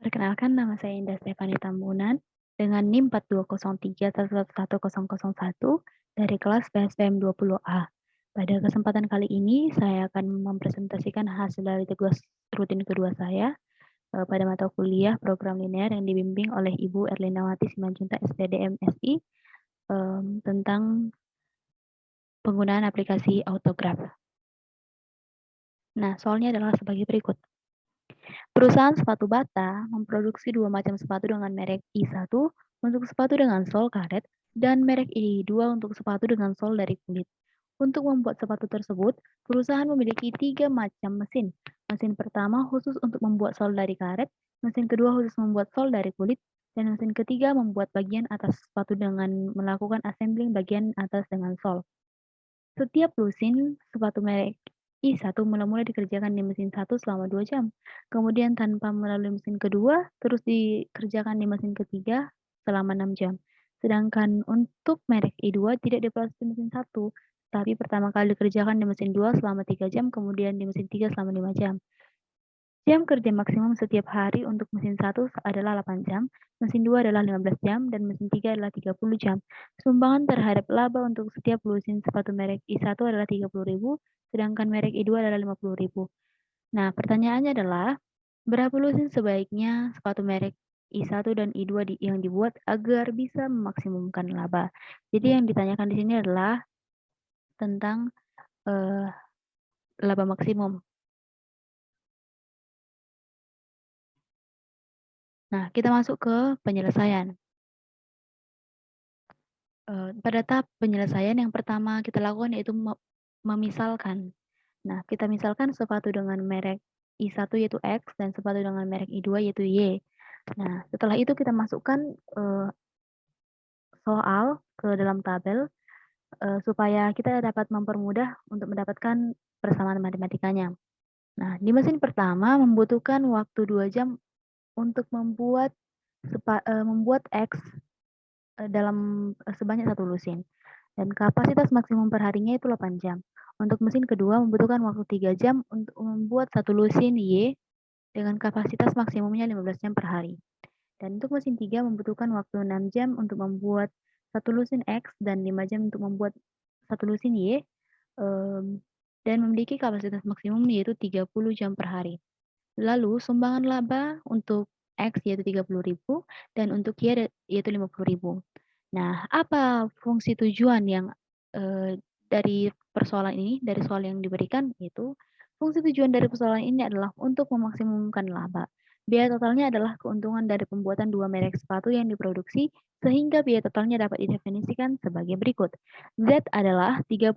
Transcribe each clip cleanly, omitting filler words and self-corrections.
Perkenalkan, nama saya Indah Stefani Tambunan dengan NIM 4203111001 dari kelas PSPM 20A. Pada kesempatan kali ini, saya akan mempresentasikan hasil dari tugas rutin kedua saya pada mata kuliah program linear yang dibimbing oleh Ibu Erlinawati Simanjuntak SPDM SI tentang penggunaan aplikasi Autograph. Nah, soalnya adalah sebagai berikut. Perusahaan sepatu bata memproduksi dua macam sepatu dengan merek I1 untuk sepatu dengan sol karet dan merek I2 untuk sepatu dengan sol dari kulit. Untuk membuat sepatu tersebut, perusahaan memiliki 3 macam mesin. Mesin pertama khusus untuk membuat sol dari karet, mesin kedua khusus membuat sol dari kulit, dan mesin ketiga membuat bagian atas sepatu dengan melakukan assembling bagian atas dengan sol. Setiap lusin sepatu merek I1 mula-mula dikerjakan di mesin 1 selama 2 jam. Kemudian tanpa melalui mesin kedua, terus dikerjakan di mesin ketiga selama 6 jam. Sedangkan untuk merek I2 tidak diproses di mesin 1, tapi pertama kali dikerjakan di mesin 2 selama 3 jam, kemudian di mesin 3 selama 5 jam. Jam kerja maksimum setiap hari untuk mesin 1 adalah 8 jam, mesin 2 adalah 15 jam, dan mesin 3 adalah 30 jam. Sumbangan terhadap laba untuk setiap lusin sepatu merek I1 adalah 30.000, sedangkan merek I2 adalah 50.000. Nah, pertanyaannya adalah, berapa lusin sebaiknya sepatu merek I1 dan I2 yang dibuat agar bisa memaksimumkan laba? Jadi yang ditanyakan di sini adalah tentang laba maksimum. Nah, kita masuk ke penyelesaian. Pada tahap penyelesaian yang pertama kita lakukan yaitu memisalkan. Nah, kita misalkan sepatu dengan merek I1 yaitu X dan sepatu dengan merek I2 yaitu Y. Nah, setelah itu kita masukkan soal ke dalam tabel supaya kita dapat mempermudah untuk mendapatkan persamaan matematikanya. Nah, di mesin pertama membutuhkan waktu 2 jam untuk membuat X dalam sebanyak 1 lusin. Dan kapasitas maksimum perharinya itu 8 jam. Untuk mesin kedua membutuhkan waktu 3 jam untuk membuat 1 lusin Y dengan kapasitas maksimumnya 15 jam per hari. Dan untuk mesin 3 membutuhkan waktu 6 jam untuk membuat 1 lusin X dan 5 jam untuk membuat 1 lusin Y dan memiliki kapasitas maksimum yaitu 30 jam per hari. Lalu sumbangan laba untuk X yaitu 30.000 dan untuk Y yaitu 50.000. Nah, apa fungsi tujuan yang dari persoalan ini, dari soal yang diberikan, yaitu fungsi tujuan dari persoalan ini adalah untuk memaksimumkan laba. Biaya totalnya adalah keuntungan dari pembuatan 2 merek sepatu yang diproduksi, sehingga biaya totalnya dapat didefinisikan sebagai berikut. Z adalah 30.000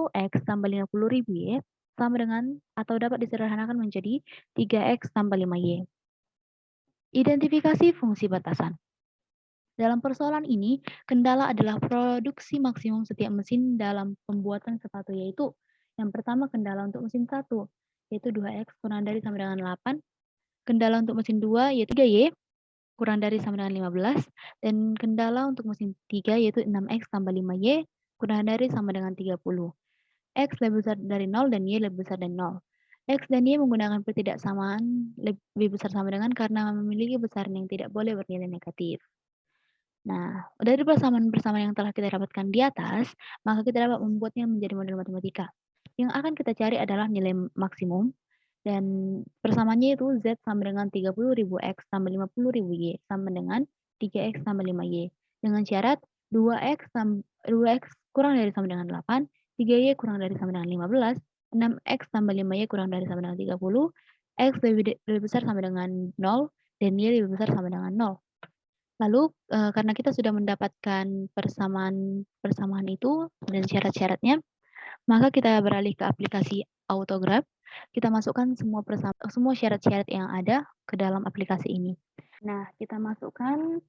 X tambah 50.000 Y, sama dengan atau dapat disederhanakan menjadi 3X tambah 5Y. Identifikasi fungsi batasan. Dalam persoalan ini, kendala adalah produksi maksimum setiap mesin dalam pembuatan sepatu, yaitu yang pertama kendala untuk mesin 1, yaitu 2X kurang dari sama dengan 8. Kendala untuk mesin 2 yaitu 3Y kurang dari sama dengan 15. Dan kendala untuk mesin 3 yaitu 6X tambah 5Y kurang dari sama dengan 30. X lebih besar dari 0 dan Y lebih besar dari 0. X dan Y menggunakan ketidaksamaan lebih besar sama dengan karena memiliki besaran yang tidak boleh bernilai negatif. Nah, dari persamaan-persamaan yang telah kita dapatkan di atas, maka kita dapat membuatnya menjadi model matematika. Yang akan kita cari adalah nilai maksimum, dan persamaannya itu Z sama dengan 30.000 X tambah 50.000 Y sama dengan 3X tambah 5Y. Dengan syarat 2X kurang dari sama dengan 8, 3Y kurang dari sama dengan 15, 6X tambah 5Y kurang dari sama dengan 30, X lebih besar sama dengan 0, dan Y lebih besar sama dengan 0. Lalu, karena kita sudah mendapatkan persamaan itu dan syarat-syaratnya, maka kita beralih ke aplikasi Autograph. Kita masukkan semua syarat-syarat yang ada ke dalam aplikasi ini. Nah, kita masukkan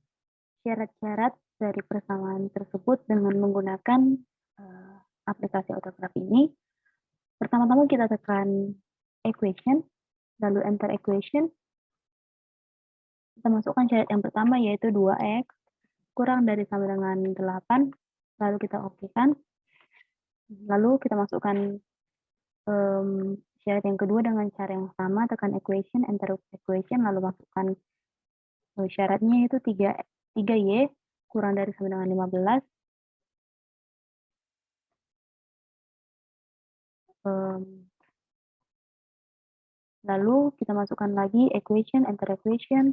syarat-syarat dari persamaan tersebut dengan menggunakan aplikasi Autograph ini. Pertama-tama kita tekan equation, lalu enter equation. Kita masukkan syarat yang pertama yaitu 2X kurang dari sama dengan 8, lalu kita oke-kan. Lalu kita masukkan syarat yang kedua dengan cara yang sama, tekan equation, enter equation, lalu masukkan Syaratnya itu 3Y kurang dari sama dengan 15. Lalu kita masukkan lagi equation, enter equation.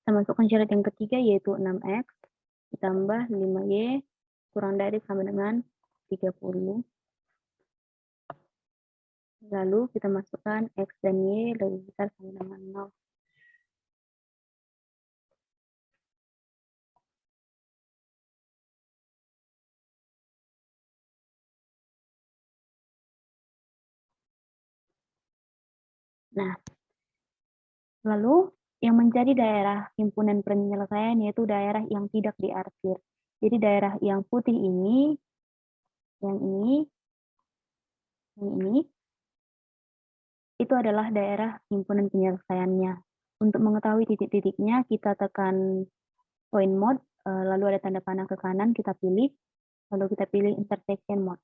Kita masukkan syarat yang ketiga yaitu 6X ditambah 5Y kurang dari sama dengan 30. Lalu kita masukkan X dan Y lebih besar sama dengan 0. Nah, lalu yang menjadi daerah himpunan penyelesaian yaitu daerah yang tidak diarsir. Jadi daerah yang putih ini, yang ini, itu adalah daerah himpunan penyelesaiannya. Untuk mengetahui titik-titiknya, kita tekan point mode, lalu ada tanda panah ke kanan, kita pilih, lalu kita pilih intersection mode.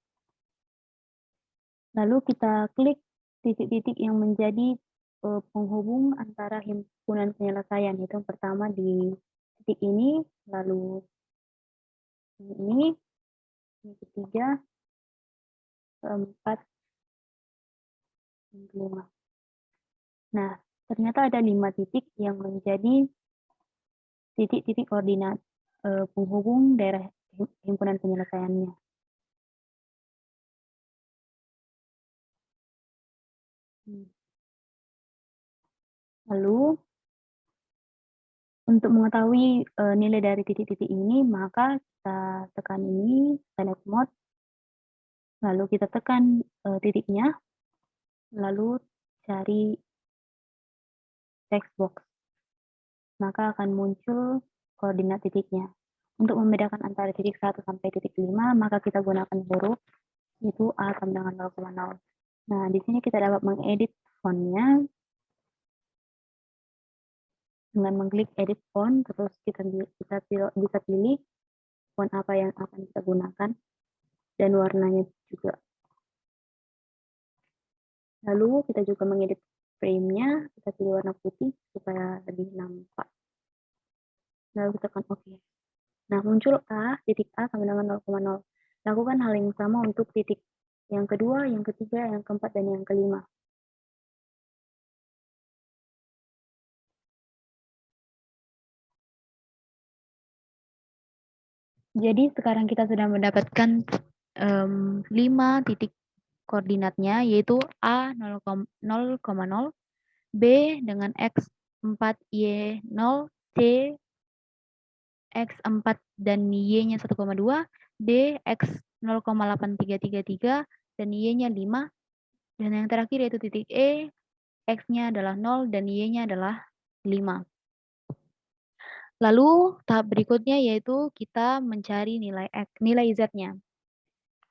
Lalu kita klik titik-titik yang menjadi penghubung antara himpunan penyelesaian. Itu yang pertama di titik ini, lalu ini ketiga, keempat, yang kelima. Nah, ternyata ada 5 titik yang menjadi titik-titik koordinat penghubung daerah himpunan penyelesaiannya. Lalu, untuk mengetahui nilai dari titik-titik ini, maka kita tekan ini, select mode, lalu kita tekan titiknya, lalu cari text box. Maka akan muncul koordinat titiknya. Untuk membedakan antara titik 1 sampai titik 5, maka kita gunakan huruf, itu A sama dengan 0,0. Nah, di sini kita dapat mengedit fontnya dengan mengklik edit font, terus kita bisa pilih font apa yang akan kita gunakan, dan warnanya juga. Lalu kita juga mengedit frame-nya, kita pilih warna putih supaya lebih nampak. Lalu kita tekan OK. Nah, muncul titik A sama dengan 0,0. Lakukan hal yang sama untuk titik yang kedua, yang ketiga, yang keempat, dan yang kelima. Jadi sekarang kita sudah mendapatkan 5 titik koordinatnya, yaitu A 0,0, B dengan X 4, Y 0, C X4 dan Y-nya 1,2, D X 0,8333 dan Y-nya 5, dan yang terakhir yaitu titik E, X-nya adalah 0 dan Y-nya adalah 5. Lalu tahap berikutnya yaitu kita mencari nilai Z-nya.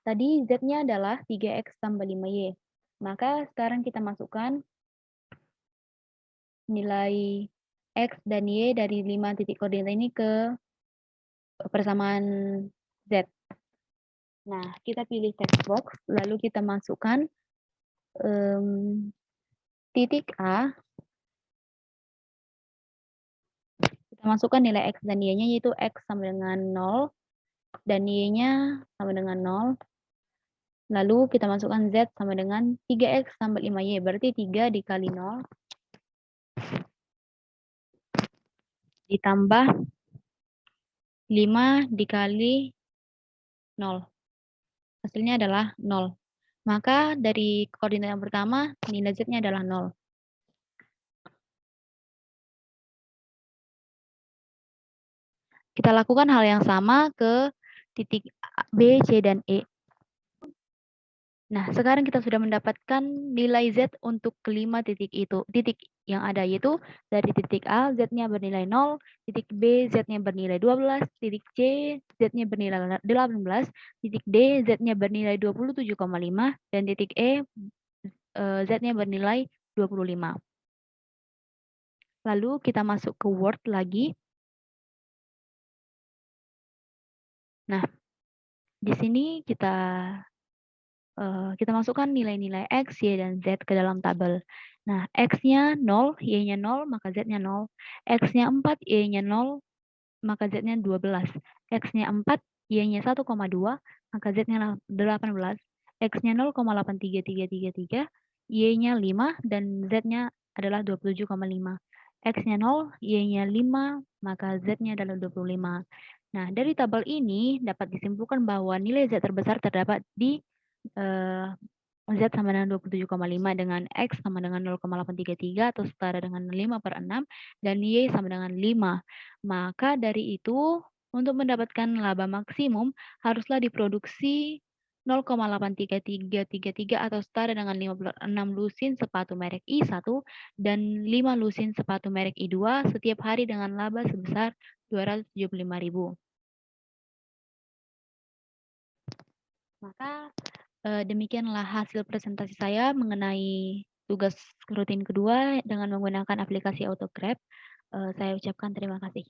Tadi Z-nya adalah 3X tambah 5Y. Maka sekarang kita masukkan nilai X dan Y dari 5 titik koordinat ini ke persamaan Z. Nah, kita pilih text box, lalu kita masukkan titik A. Kita masukkan nilai X dan Y-nya, yaitu X sama dengan 0, dan Y-nya sama dengan 0. Lalu kita masukkan Z sama dengan 3X tambah 5Y, berarti 3 dikali 0, ditambah 5 dikali 0. Hasilnya adalah 0. Maka dari koordinat yang pertama, nilai Z-nya adalah 0. Kita lakukan hal yang sama ke titik B, C, dan E. Nah, sekarang kita sudah mendapatkan nilai Z untuk kelima titik itu. Titik yang ada yaitu dari titik A, Z-nya bernilai 0, titik B, Z-nya bernilai 12, titik C, Z-nya bernilai 18, titik D, Z-nya bernilai 27,5, dan titik E, Z-nya bernilai 25. Lalu kita masuk ke Word lagi. Nah, di sini kita kita masukkan nilai-nilai X, Y, dan Z ke dalam tabel. Nah, X-nya 0, Y-nya 0, maka Z-nya 0. X-nya 4, Y-nya 0, maka Z-nya 12. X-nya 4, Y-nya 1,2, maka Z-nya 18. X-nya 0,83333, Y-nya 5, dan Z-nya adalah 27,5. X-nya 0, Y-nya 5, maka Z-nya adalah 25. Nah, dari tabel ini dapat disimpulkan bahwa nilai Z terbesar terdapat di eh, Z sama dengan 27,5 dengan X sama dengan 0,833 atau setara dengan 5/6 dan Y sama dengan 5. Maka dari itu, untuk mendapatkan laba maksimum haruslah diproduksi 0,83333 atau setara dengan 56 lusin sepatu merek I1 dan 5 lusin sepatu merek I2 setiap hari dengan laba sebesar 275.000. Maka demikianlah hasil presentasi saya mengenai tugas rutin kedua dengan menggunakan aplikasi AutoGrab. Saya ucapkan terima kasih.